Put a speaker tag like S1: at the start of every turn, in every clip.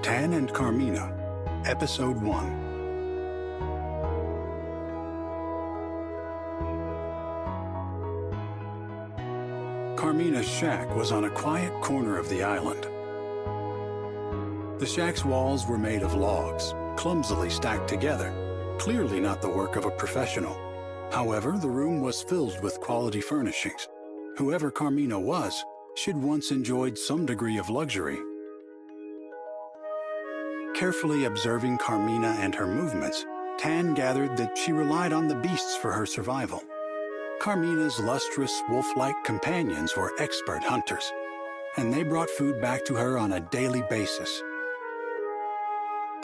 S1: Tan and Carmina, Episode 1. Carmina's shack was on a quiet corner of the island. The shack's walls were made of logs, clumsily stacked together, clearly not the work of a professional. However, the room was filled with quality furnishings. Whoever Carmina was, she'd once enjoyed some degree of luxury. Carefully observing Carmina and her movements, Tan gathered that she relied on the beasts for her survival. Carmina's lustrous, wolf-like companions were expert hunters, and they brought food back to her on a daily basis.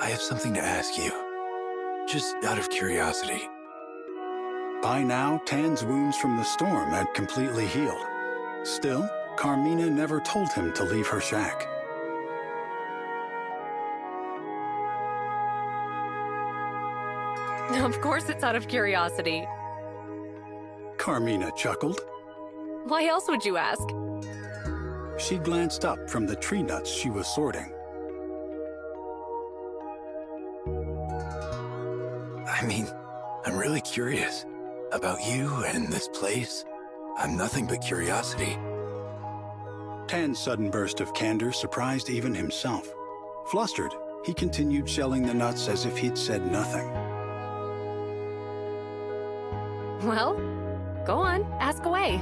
S2: I have something to ask you, just out of curiosity.
S1: By now, Tan's wounds from the storm had completely healed. Still, Carmina never told him to leave her shack.
S3: Of course it's out of curiosity.
S1: Carmina chuckled.
S3: Why else would you ask?
S1: She glanced up from the tree nuts she was sorting.
S2: I mean, I'm really curious about you and this place. I'm nothing but curiosity.
S1: Tan's sudden burst of candor surprised even himself. Flustered, he continued shelling the nuts as if he'd said nothing.
S3: Well, go on, ask away.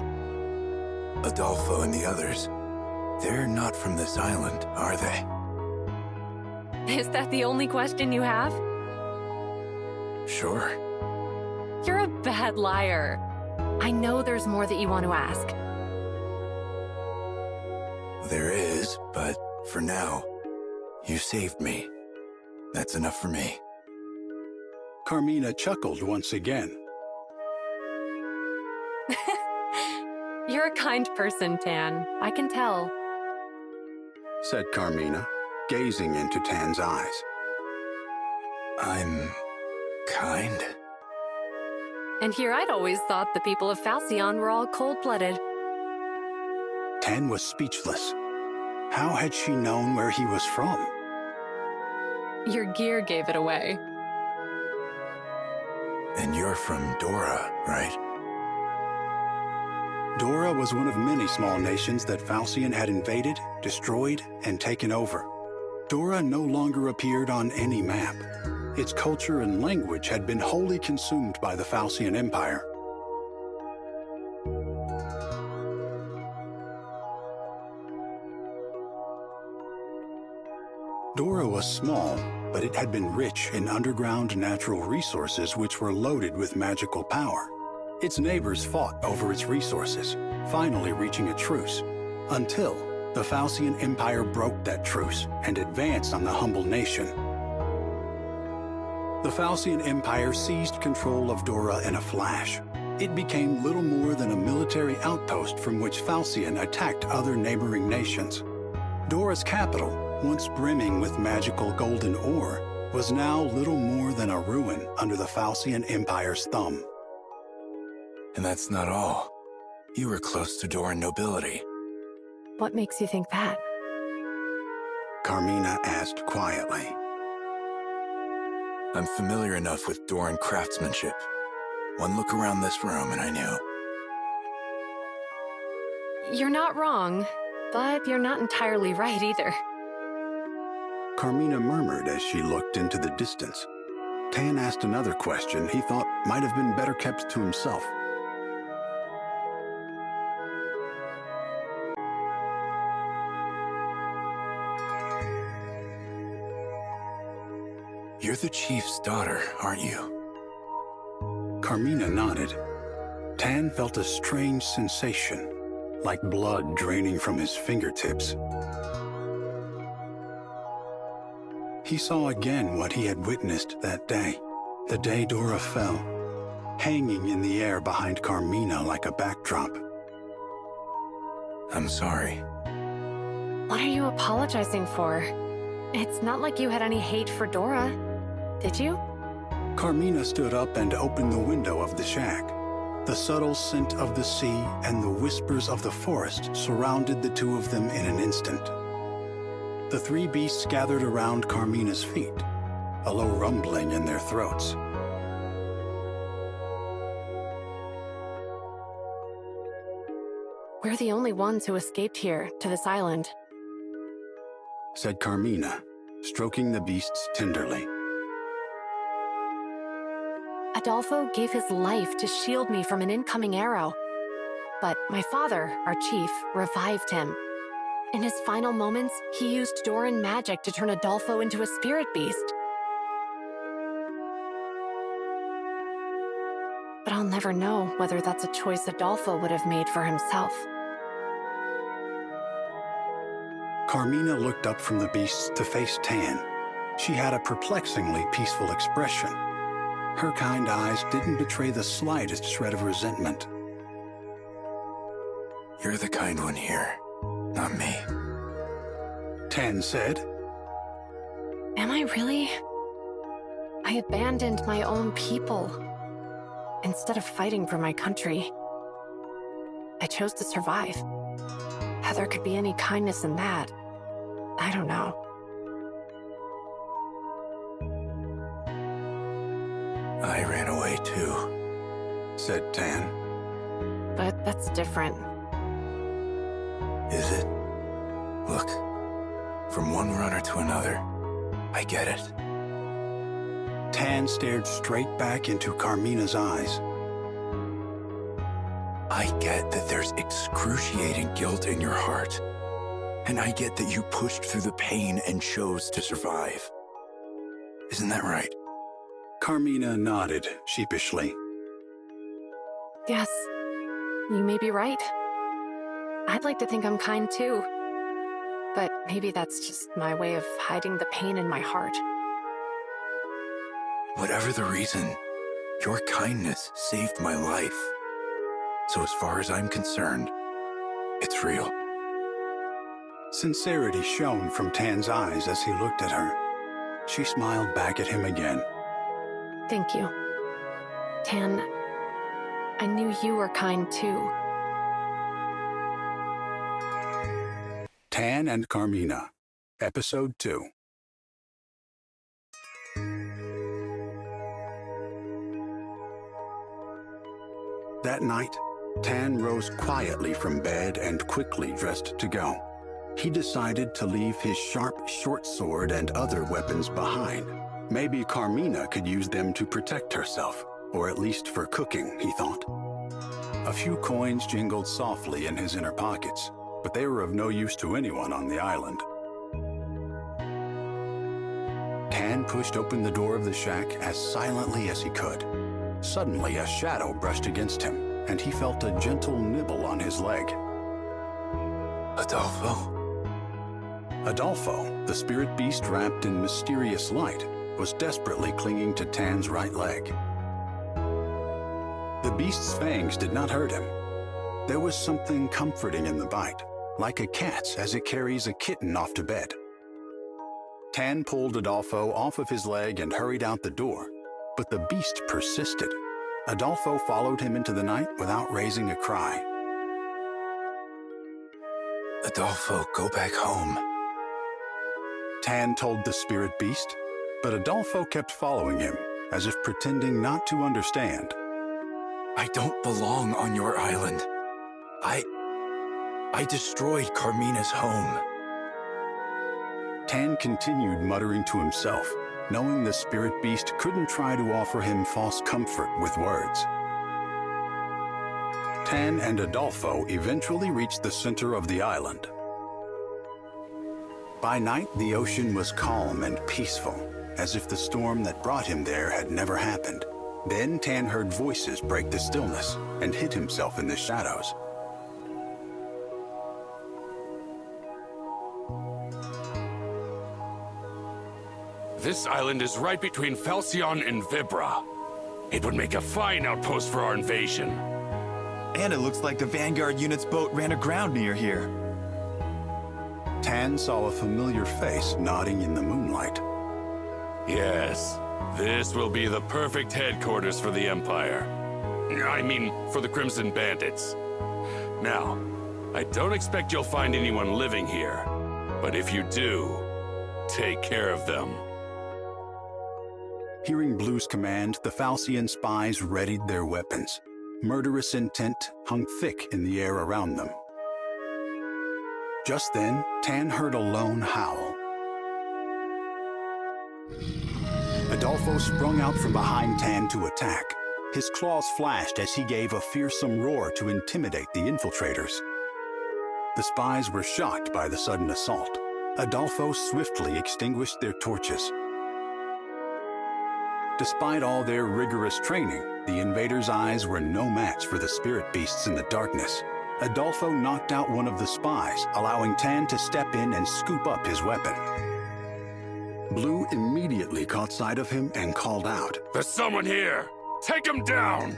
S2: Adolfo and the others, they're not from this island, are they?
S3: Is that the only question you have?
S2: Sure.
S3: You're a bad liar. I know there's more that you want to ask.
S2: There is, but for now, you saved me. That's enough for me.
S1: Carmina chuckled once again.
S3: You're a kind person, Tan. I can tell.
S1: Said Carmina, gazing into Tan's eyes.
S2: I'm kind?
S3: And here I'd always thought the people of Fantasian were all cold-blooded.
S1: Tan was speechless. How had she known where he was from?
S3: Your gear gave it away.
S2: And you're from Dora, right?
S1: Dora was one of many small nations that Fantasian had invaded, destroyed, and taken over. Dora no longer appeared on any map. Its culture and language had been wholly consumed by the Fantasian Empire. Dora was small, but it had been rich in underground natural resources which were loaded with magical power. Its neighbors fought over its resources, finally reaching a truce, until the Fantasian Empire broke that truce and advanced on the humble nation. The Fantasian Empire seized control of Dora in a flash. It became little more than a military outpost from which Fantasian attacked other neighboring nations. Dora's capital, once brimming with magical golden ore, was now little more than a ruin under the Fantasian Empire's thumb.
S2: And that's not all. You were close to Doran nobility.
S3: What makes you think that?
S1: Carmina asked quietly.
S2: I'm familiar enough with Doran craftsmanship. One look around this room and I knew.
S3: You're not wrong, but you're not entirely right either.
S1: Carmina murmured as she looked into the distance. Tan asked another question he thought might have been better kept to himself.
S2: You're the chief's daughter, aren't you?
S1: Carmina nodded. Tan felt a strange sensation, like blood draining from his fingertips. He saw again what he had witnessed that day, the day Dora fell, hanging in the air behind Carmina like a backdrop.
S2: I'm sorry.
S3: What are you apologizing for? It's not like you had any hate for Dora, did you?
S1: Carmina stood up and opened the window of the shack. The subtle scent of the sea and the whispers of the forest surrounded the two of them in an instant. The three beasts gathered around Carmina's feet, a low rumbling in their throats.
S3: We're the only ones who escaped here, to this island.
S1: Said Carmina, stroking the beasts tenderly.
S3: Adolfo gave his life to shield me from an incoming arrow. But my father, our chief, revived him. In his final moments, he used Doran magic to turn Adolfo into a spirit beast. But I'll never know whether that's a choice Adolfo would have made for himself.
S1: Carmina looked up from the beasts to face Tan. She had a perplexingly peaceful expression. Her kind eyes didn't betray the slightest shred of resentment.
S2: You're the kind one here, not me.
S1: Tan said.
S3: Am I really? I abandoned my own people. Instead of fighting for my country, I chose to survive. How there could be any kindness in that, I don't know.
S2: I ran away too,
S1: said Tan.
S3: But that's different.
S2: Is it? Look, from one runner to another, I get it.
S1: Tan stared straight back into Carmina's eyes.
S2: I get that there's excruciating guilt in your heart. And I get that you pushed through the pain and chose to survive. Isn't that right?
S1: Carmina nodded sheepishly.
S3: Yes, you may be right. I'd like to think I'm kind too. But maybe that's just my way of hiding the pain in my heart.
S2: Whatever the reason, your kindness saved my life. So as far as I'm concerned, it's real.
S1: Sincerity shone from Tan's eyes as he looked at her. She smiled back at him again.
S3: Thank you. Tan, I knew you were kind too.
S1: Tan and Carmina, Episode 2. That night, Tan rose quietly from bed and quickly dressed to go. He decided to leave his sharp short sword and other weapons behind. Maybe Carmina could use them to protect herself, or at least for cooking, he thought. A few coins jingled softly in his inner pockets, but they were of no use to anyone on the island. Tan pushed open the door of the shack as silently as he could. Suddenly, a shadow brushed against him, and he felt a gentle nibble on his leg.
S2: Adolfo?
S1: Adolfo, the spirit beast wrapped in mysterious light, was desperately clinging to Tan's right leg. The beast's fangs did not hurt him. There was something comforting in the bite, like a cat's as it carries a kitten off to bed. Tan pulled Adolfo off of his leg and hurried out the door, but the beast persisted. Adolfo followed him into the night without raising a cry.
S2: Adolfo, go back home.
S1: Tan told the spirit beast, but Adolfo kept following him, as if pretending not to understand.
S2: I don't belong on your island. I destroyed Carmina's home.
S1: Tan continued muttering to himself, knowing the spirit beast couldn't try to offer him false comfort with words. Tan and Adolfo eventually reached the center of the island. By night, the ocean was calm and peaceful, as if the storm that brought him there had never happened. Then Tan heard voices break the stillness and hid himself in the shadows.
S4: This island is right between Fantasian and Vibra. It would make a fine outpost for our invasion.
S5: And it looks like the Vanguard unit's boat ran aground near here.
S1: Tan saw a familiar face nodding in the moonlight.
S4: Yes, this will be the perfect headquarters for the Empire. I mean, for the Crimson Bandits. Now, I don't expect you'll find anyone living here, But if you do, take care of them.
S1: Hearing Blue's command, the Fantasian spies readied their weapons. Murderous intent hung thick in the air around them. Just then, Tan heard a lone howl. Adolfo sprung out from behind Tan to attack. His claws flashed as he gave a fearsome roar to intimidate the infiltrators. The spies were shocked by the sudden assault. Adolfo swiftly extinguished their torches. Despite all their rigorous training, the invaders' eyes were no match for the spirit beasts in the darkness. Adolfo knocked out one of the spies, allowing Tan to step in and scoop up his weapon. Blue immediately caught sight of him and called out,
S4: "There's someone here! Take him down!"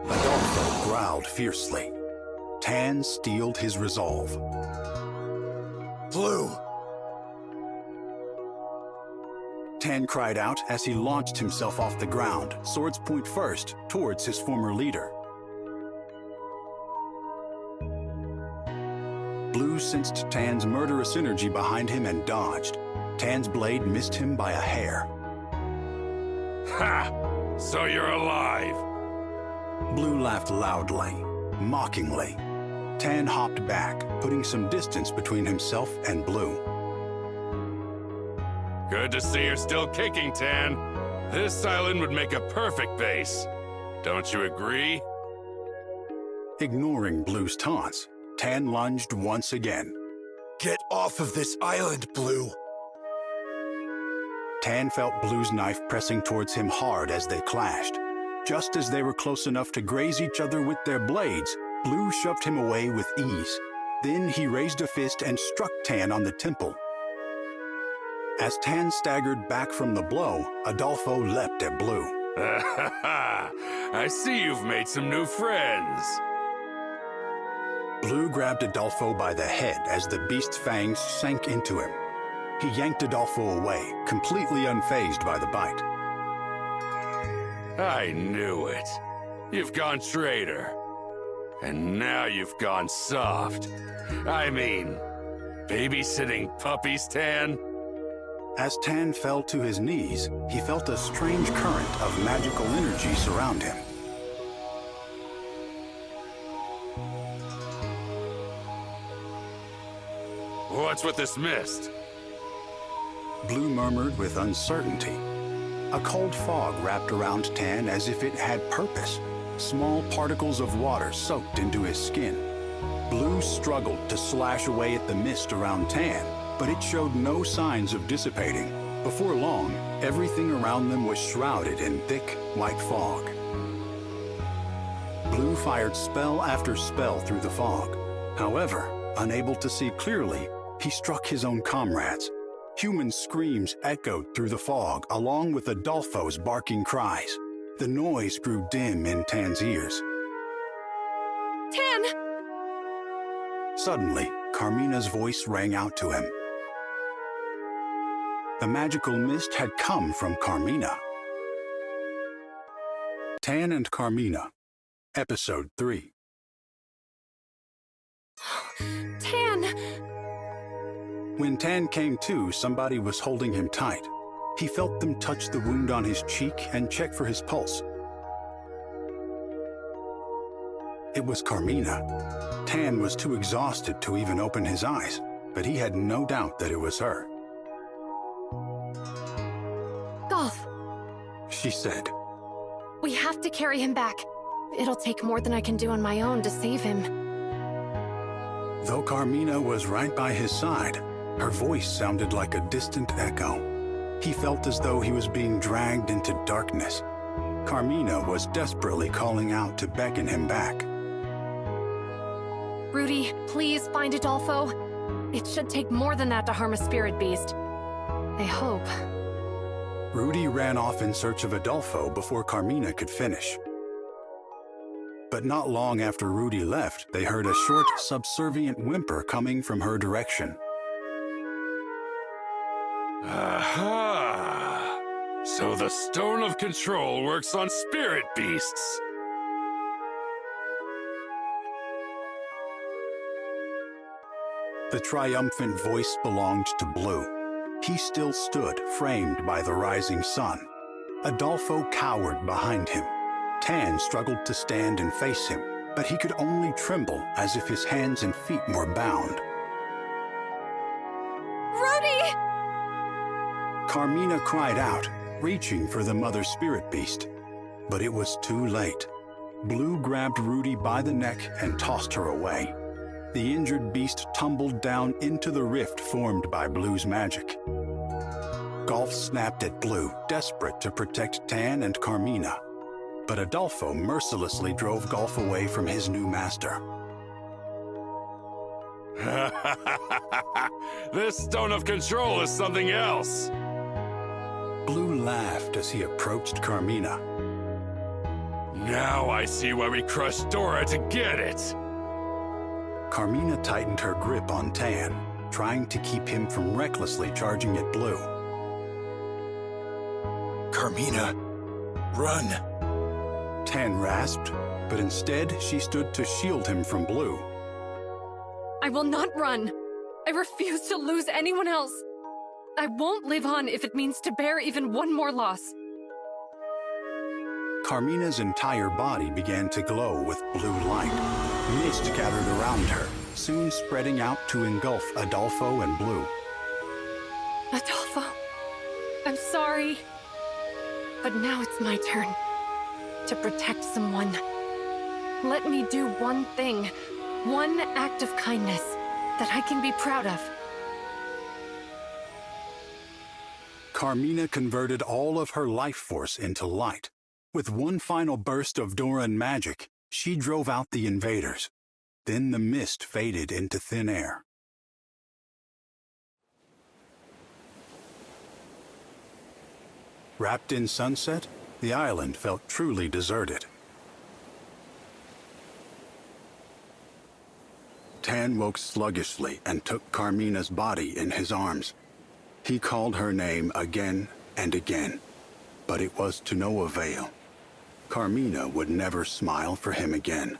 S1: Adolfo growled fiercely. Tan steeled his resolve.
S2: Blue!
S1: Tan cried out as he launched himself off the ground, swords point first, towards his former leader. Blue sensed Tan's murderous energy behind him and dodged. Tan's blade missed him by a hair.
S4: Ha! So you're alive!
S1: Blue laughed loudly, mockingly. Tan hopped back, putting some distance between himself and Blue.
S4: Good to see you're still kicking, Tan. This island would make a perfect base. Don't you agree?
S1: Ignoring Blue's taunts, Tan lunged once again.
S2: Get off of this island, Blue!
S1: Tan felt Blue's knife pressing towards him hard as they clashed. Just as they were close enough to graze each other with their blades, Blue shoved him away with ease. Then he raised a fist and struck Tan on the temple. As Tan staggered back from the blow, Adolfo leapt at Blue.
S4: I see you've made some new friends.
S1: Blue grabbed Adolfo by the head as the beast's fangs sank into him. He yanked Adolfo away, completely unfazed by the bite.
S4: I knew it. You've gone traitor. And now you've gone soft. I mean, babysitting puppies, Tan?
S1: As Tan fell to his knees, he felt a strange current of magical energy surround him.
S4: What's with this mist?
S1: Blue murmured with uncertainty. A cold fog wrapped around Tan as if it had purpose. Small particles of water soaked into his skin. Blue struggled to slash away at the mist around Tan, but it showed no signs of dissipating. Before long, everything around them was shrouded in thick, white fog. Blue fired spell after spell through the fog. However, unable to see clearly, he struck his own comrades. Human screams echoed through the fog, along with Adolfo's barking cries. The noise grew dim in Tan's ears.
S3: Tan!
S1: Suddenly, Carmina's voice rang out to him. The magical mist had come from Carmina. Tan and Carmina, Episode 3.
S3: Tan!
S1: When Tan came to, somebody was holding him tight. He felt them touch the wound on his cheek and check for his pulse. It was Carmina. Tan was too exhausted to even open his eyes, but he had no doubt that it was her.
S3: Golf,
S1: She said,
S3: we have to carry him back. It'll take more than I can do on my own to save him.
S1: Though Carmina was right by his side, her voice sounded like a distant echo. He felt as though he was being dragged into darkness. Carmina was desperately calling out to beckon him back.
S3: Rudy, please find Adolfo. It should take more than that to harm a spirit beast. I hope.
S1: Rudy ran off in search of Adolfo before Carmina could finish. But not long after Rudy left, they heard a short, subservient whimper coming from her direction.
S4: Aha! So the Stone of Control works on spirit beasts.
S1: The triumphant voice belonged to Blue. He still stood, framed by the rising sun. Adolfo cowered behind him. Tan struggled to stand and face him, but he could only tremble as if his hands and feet were bound.
S3: Rudy!
S1: Carmina cried out, reaching for the mother spirit beast. But it was too late. Blue grabbed Rudy by the neck and tossed her away. The injured beast tumbled down into the rift formed by Blue's magic. Golf snapped at Blue, desperate to protect Tan and Carmina. But Adolfo mercilessly drove Golf away from his new master.
S4: This stone of control is something else.
S1: Blue laughed as he approached Carmina.
S4: Now I see why we crushed Dora to get it.
S1: Carmina tightened her grip on Tan, trying to keep him from recklessly charging at Blue.
S2: Carmina, run!
S1: Tan rasped, but instead she stood to shield him from Blue.
S3: I will not run. I refuse to lose anyone else. I won't live on if it means to bear even one more loss.
S1: Carmina's entire body began to glow with blue light. Mist gathered around her, soon spreading out to engulf Adolfo and Blue.
S3: Adolfo, I'm sorry. But now it's my turn to protect someone. Let me do one thing, one act of kindness that I can be proud of.
S1: Carmina converted all of her life force into light. With one final burst of Doran magic, she drove out the invaders. Then the mist faded into thin air. Wrapped in sunset, the island felt truly deserted. Tan woke sluggishly and took Carmina's body in his arms. He called her name again and again, but it was to no avail. Carmina would never smile for him again.